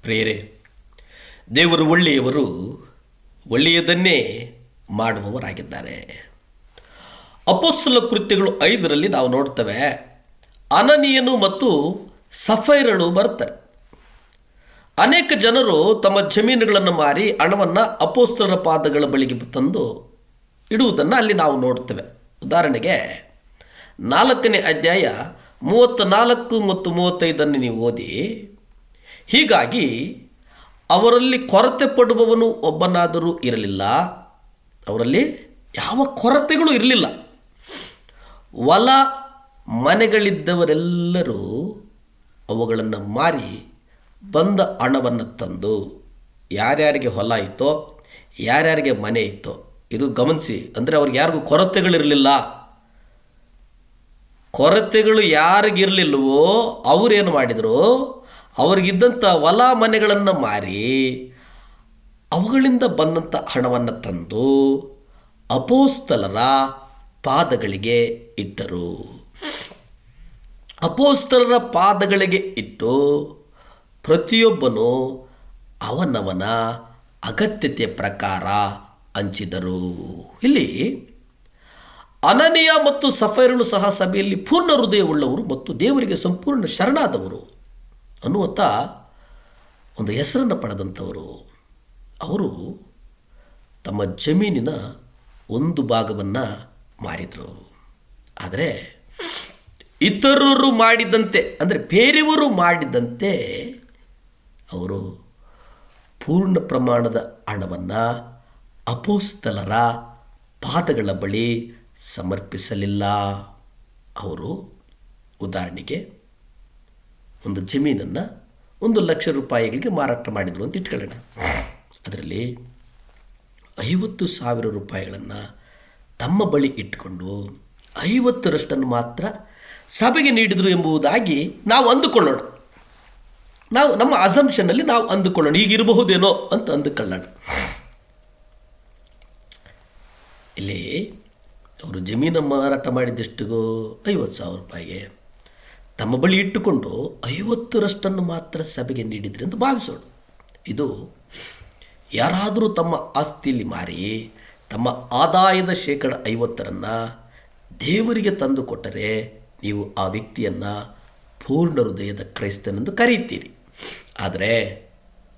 ಪ್ರಿಯರೇ, ದೇವರು ಒಳ್ಳೆಯವರು, ಒಳ್ಳೆಯದನ್ನೇ ಮಾಡುವವರಾಗಿದ್ದಾರೆ. ಅಪೊಸ್ತಲ ಕೃತ್ಯಗಳು 5ರಲ್ಲಿ ನಾವು ನೋಡ್ತೇವೆ, ಅನನೀಯನು ಮತ್ತು ಸಫೈರಳು ಬರ್ತಾರೆ. ಅನೇಕ ಜನರು ತಮ್ಮ ಜಮೀನುಗಳನ್ನು ಮಾರಿ ಹಣವನ್ನು ಅಪೊಸ್ತಲರ ಪಾದಗಳ ಬಳಿಗೆ ತಂದು ಇಡುವುದನ್ನು ಅಲ್ಲಿ ನಾವು ನೋಡ್ತೇವೆ. ಉದಾಹರಣೆಗೆ 4ನೇ ಅಧ್ಯಾಯ 34 ಮತ್ತು 35 ನೀವು ಓದಿ. ಹೀಗಾಗಿ ಅವರಲ್ಲಿ ಕೊರತೆ ಪಡುವವನು ಒಬ್ಬನಾದರೂ ಇರಲಿಲ್ಲ. ಅವರಲ್ಲಿ ಯಾವ ಕೊರತೆಗಳು ಇರಲಿಲ್ಲ. ಹೊಲ ಮನೆಗಳಿದ್ದವರೆಲ್ಲರೂ ಅವುಗಳನ್ನು ಮಾರಿ ಬಂದ ಹಣವನ್ನು ತಂದು, ಯಾರ್ಯಾರಿಗೆ ಹೊಲ ಇತ್ತೋ, ಯಾರ್ಯಾರಿಗೆ ಮನೆ ಇತ್ತೋ, ಇದು ಗಮನಿಸಿ. ಅಂದರೆ ಅವ್ರಿಗೆ ಯಾರಿಗೂ ಕೊರತೆಗಳಿರಲಿಲ್ಲ. ಕೊರತೆಗಳು ಯಾರಿಗಿರಲಿಲ್ಲವೋ ಅವರೇನು ಮಾಡಿದರು, ಅವ್ರಿಗಿದ್ದಂಥ ಹೊಲ ಮನೆಗಳನ್ನು ಮಾರಿ ಅವುಗಳಿಂದ ಬಂದಂಥ ಹಣವನ್ನು ತಂದು ಅಪೊಸ್ತಲರ ಪಾದಗಳಿಗೆ ಇಟ್ಟರು. ಅಪೊಸ್ತಲರ ಪಾದಗಳಿಗೆ ಇಟ್ಟು ಪ್ರತಿಯೊಬ್ಬನು ಅವನವನ ಅಗತ್ಯತೆಯ ಪ್ರಕಾರ ಹಂಚಿದರು. ಇಲ್ಲಿ ಅನನೀಯ ಮತ್ತು ಸಫೈರಳು ಸಹ ಸಭೆಯಲ್ಲಿ ಪೂರ್ಣ ಹೃದಯವುಳ್ಳವರು ಮತ್ತು ದೇವರಿಗೆ ಸಂಪೂರ್ಣ ಶರಣಾದವರು ಅನ್ನುವಂಥ ಒಂದು ಹೆಸರನ್ನು ಪಡೆದಂಥವರು. ಅವರು ತಮ್ಮ ಜಮೀನಿನ ಒಂದು ಭಾಗವನ್ನು ಮಾರಿದರು. ಆದರೆ ಇತರರು ಮಾಡಿದಂತೆ, ಅಂದರೆ ಬೇರೆಯವರು ಮಾಡಿದಂತೆ ಅವರು ಪೂರ್ಣ ಪ್ರಮಾಣದ ಹಣವನ್ನು ಅಪೊಸ್ತಲರ ಪಾದಗಳ ಬಳಿ ಸಮರ್ಪಿಸಲಿಲ್ಲ. ಅವರು ಉದಾಹರಣೆಗೆ ಒಂದು ಜಮೀನನ್ನು 1,00,000 ರೂಪಾಯಿಗಳಿಗೆ ಮಾರಾಟ ಮಾಡಿದರು ಅಂತ ಇಟ್ಕೊಳ್ಳೋಣ. ಅದರಲ್ಲಿ 50,000 ರೂಪಾಯಿಗಳನ್ನು ತಮ್ಮ ಬಳಿ ಇಟ್ಟುಕೊಂಡು 50ರಷ್ಟನ್ನು ಮಾತ್ರ ಸಭೆಗೆ ನೀಡಿದರು ಎಂಬುದಾಗಿ ನಾವು ಅಂದುಕೊಳ್ಳೋಣ. ನಾವು ನಮ್ಮ ಅಸಂಪ್ಷನ್ನಲ್ಲಿ ನಾವು ಅಂದುಕೊಳ್ಳೋಣ, ಹೀಗಿರಬಹುದೇನೋ ಅಂತ ಅಂದುಕೊಳ್ಳೋಣ. ಇಲ್ಲಿ ಅವರು ಜಮೀನು ಮಾರಾಟ ಮಾಡಿದೆಷ್ಟಿಗೋ 50,000 ರೂಪಾಯಿಗೆ ತಮ್ಮ ಬಳಿ ಇಟ್ಟುಕೊಂಡು 50ರಷ್ಟನ್ನು ಮಾತ್ರ ಸಭೆಗೆ ನೀಡಿದ್ರಿ ಅಂತ ಭಾವಿಸೋಣ. ಇದು ಯಾರಾದರೂ ತಮ್ಮ ಆಸ್ತಿಯಲ್ಲಿ ಮಾರಿ ತಮ್ಮ ಆದಾಯದ 50% ದೇವರಿಗೆ ತಂದು ಕೊಟ್ಟರೆ ನೀವು ಆ ವ್ಯಕ್ತಿಯನ್ನು ಪೂರ್ಣ ಹೃದಯದ ಕ್ರೈಸ್ತನೆಂದು ಕರೆಯುತ್ತೀರಿ.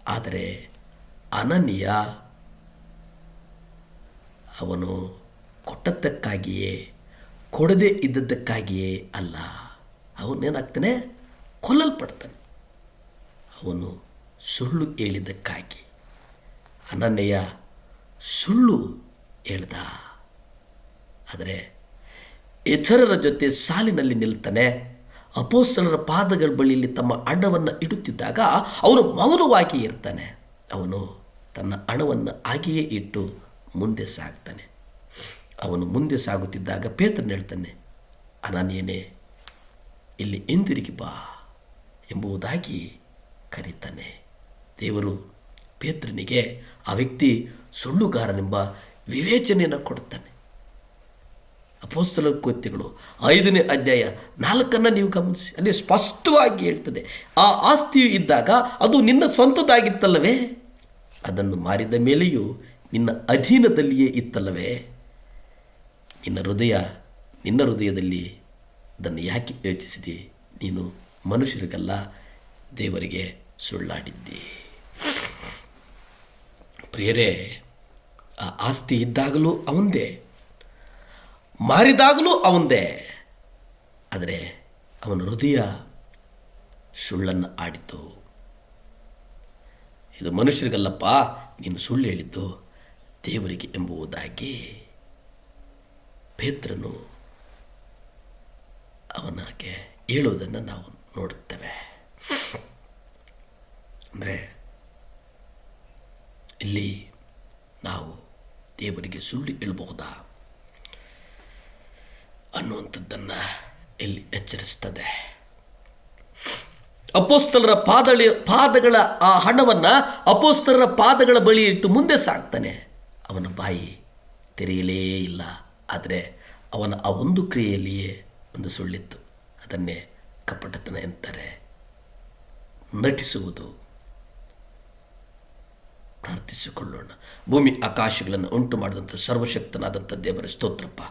ಆದರೆ ಅನನೀಯ ಅವನು ಕೊಟ್ಟದ್ದಕ್ಕಾಗಿಯೇ, ಕೊಡದೇ ಇದ್ದದ್ದಕ್ಕಾಗಿಯೇ ಅಲ್ಲ. ಅವನೇನಾಗ್ತಾನೆ, ಕೊಲ್ಲಲ್ಪಡ್ತಾನೆ. ಅವನು ಸುಳ್ಳು ಹೇಳಿದ್ದಕ್ಕಾಗಿ. ಅನನೀಯ ಸುಳ್ಳು ಹೇಳ್ದ. ಆದರೆ ಇತರರ ಜೊತೆ ಸಾಲಿನಲ್ಲಿ ನಿಲ್ತಾನೆ. ಅಪೊಸ್ತಲರ ಪಾದಗಳ ಬಳಿಯಲ್ಲಿ ತಮ್ಮ ಹಣವನ್ನು ಇಡುತ್ತಿದ್ದಾಗ ಅವನು ಮೌನವಾಗಿ ಇರ್ತಾನೆ. ಅವನು ತನ್ನ ಹಣವನ್ನು ಹಾಗೆಯೇ ಇಟ್ಟು ಮುಂದೆ ಸಾಗ್ತಾನೆ. ಅವನು ಮುಂದೆ ಸಾಗುತ್ತಿದ್ದಾಗ ಪೇತ್ರನು ಹೇಳ್ತಾನೆ, ಅನನೀಯನೇ, ಇಲ್ಲಿ ಹಿಂದಿರುಗಿ ಬಾ ಎಂಬುದಾಗಿ ಕರೀತಾನೆ. ದೇವರು ಪೇತ್ರನಿಗೆ ಆ ವ್ಯಕ್ತಿ ಸುಳ್ಳುಗಾರನೆಂಬ ವಿವೇಚನೆಯನ್ನು ಕೊಡುತ್ತಾನೆ. ಅಪೊಸ್ತಲರ ಕೃತ್ಯಗಳು 5ನೇ ಅಧ್ಯಾಯ 4 ನೀವು ಗಮನಿಸಿ. ಅಲ್ಲಿ ಸ್ಪಷ್ಟವಾಗಿ ಹೇಳ್ತದೆ, ಆ ಆಸ್ತಿಯು ಇದ್ದಾಗ ಅದು ನಿನ್ನ ಸ್ವಂತದಾಗಿತ್ತಲ್ಲವೇ, ಅದನ್ನು ಮಾರಿದ ಮೇಲೆಯೂ ನಿನ್ನ ಅಧೀನದಲ್ಲಿಯೇ ಇತ್ತಲ್ಲವೇ, ನಿನ್ನ ಹೃದಯದಲ್ಲಿ ಅದನ್ನು ಯಾಕೆ ಯೋಚಿಸಿದೆ? ನೀನು ಮನುಷ್ಯರಿಗಲ್ಲ, ದೇವರಿಗೆ ಸುಳ್ಳಾಡಿದ್ದಿ. ಪ್ರಿಯರೇ, ಆ ಆಸ್ತಿ ಇದ್ದಾಗಲೂ ಅವಂದೇ, ಮಾರಿದಾಗಲೂ ಅವಂದೇ. ಆದರೆ ಅವನ ಹೃದಯ ಸುಳ್ಳನ್ನು ಆಡಿತು. ಇದು ಮನುಷ್ಯರಿಗಲ್ಲಪ್ಪ, ನೀನು ಸುಳ್ಳು ಹೇಳಿದ್ದು ದೇವರಿಗೆ ಎಂಬುದಾಗಿ ಪೇತ್ರನು ಅವನಿಗೆ ಹೇಳುವುದನ್ನು ನಾವು ನೋಡುತ್ತೇವೆ. ಅಂದರೆ ಇಲ್ಲಿ ನಾವು ದೇವರಿಗೆ ಸುಳ್ಳು ಹೇಳಬಹುದಾ ಅನ್ನುವಂಥದ್ದನ್ನು ಇಲ್ಲಿ ಎಚ್ಚರಿಸ್ತದೆ. ಅಪೊಸ್ತಲರ ಪಾದಗಳ ಆ ಹಣವನ್ನು ಅಪೊಸ್ತಲರ ಪಾದಗಳ ಬಳಿ ಇಟ್ಟು ಮುಂದೆ ಸಾಕ್ತಾನೆ. ಅವನ ಬಾಯಿ ತೆರೆಯಲೇ ಇಲ್ಲ. ಆದರೆ ಅವನ ಆ ಒಂದು ಕ್ರಿಯೆಯಲ್ಲಿಯೇ ಒಂದು ಸುಳ್ಳಿತ್ತು. ಅದನ್ನೇ ಕಪಟತನ ಎಂತಾರೆ. ನಟಿಸುವುದು, ಪ್ರಾರ್ಥಿಸಿಕೊಳ್ಳೋಣ. ಭೂಮಿ ಆಕಾಶಗಳನ್ನು ಉಂಟು ಮಾಡಿದಂಥ ಸರ್ವಶಕ್ತನಾದಂಥ ದೇವರ ಸ್ತೋತ್ರಪ್ಪ.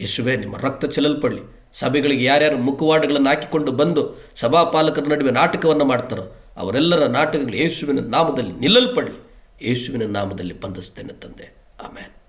ಯೇಸುವೇ, ನಿಮ್ಮ ರಕ್ತ ಚೆಲ್ಲಲ್ಪಡಲಿ. ಸಭೆಗಳಿಗೆ ಯಾರ್ಯಾರು ಮುಖವಾಡಗಳನ್ನು ಹಾಕಿಕೊಂಡು ಬಂದು ಸಭಾಪಾಲಕರ ನಡುವೆ ನಾಟಕವನ್ನು ಮಾಡ್ತಾರೋ ಅವರೆಲ್ಲರ ನಾಟಕಗಳು ಯೇಸುವಿನ ನಾಮದಲ್ಲಿ ನಿಲ್ಲಲ್ಪಡಲಿ. ಯೇಸುವಿನ ನಾಮದಲ್ಲಿ ಬಂಧಿಸ್ತೇನೆ ತಂದೆ. ಆಮೇನ್.